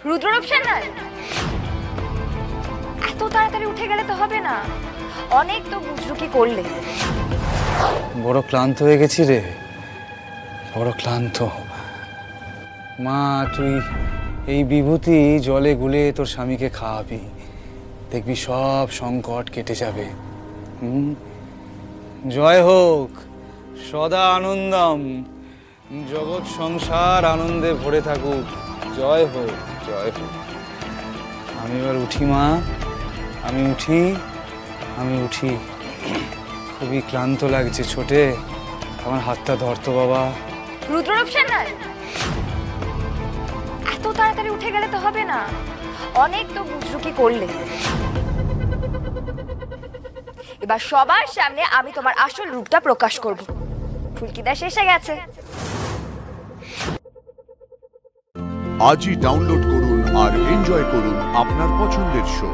রুদ্ররূপ সেনাই, এত তাড়াতাড়ি উঠে গেলে তো হবে না, অনেক তো বুঝরুকি করলে। বড় ক্লান্ত হয়ে গেছি রে, বড় ক্লান্ত। মা তুই এই বিভূতি জলে গুলে তোর স্বামীকে খাওয়াবি, দেখবি সব সংকট কেটে যাবে। জয় হোক, সদা আনন্দম, জগৎ সংসার আনন্দে ভরে থাকুক। জয় হোক, জয় হোক। আমি এবার উঠি মা, আমি উঠি, আমি উঠি। খুবই ক্লান্ত লাগছে ছোটে, আমার হাতটা ধরতো বাবা। রুদ্ররূপ সেনাই, এত তাড়াতাড়ি উঠে গেলে তো হবে না, অনেক তো বুঝরুকি করলে। এবার সবার সামনে আমি তোমার আসল রূপটা প্রকাশ করব। ফুলকিদাস এসে গেছে। আজই ডাউনলোড করুন আর এনজয় করুন আপনার পছন্দের শো।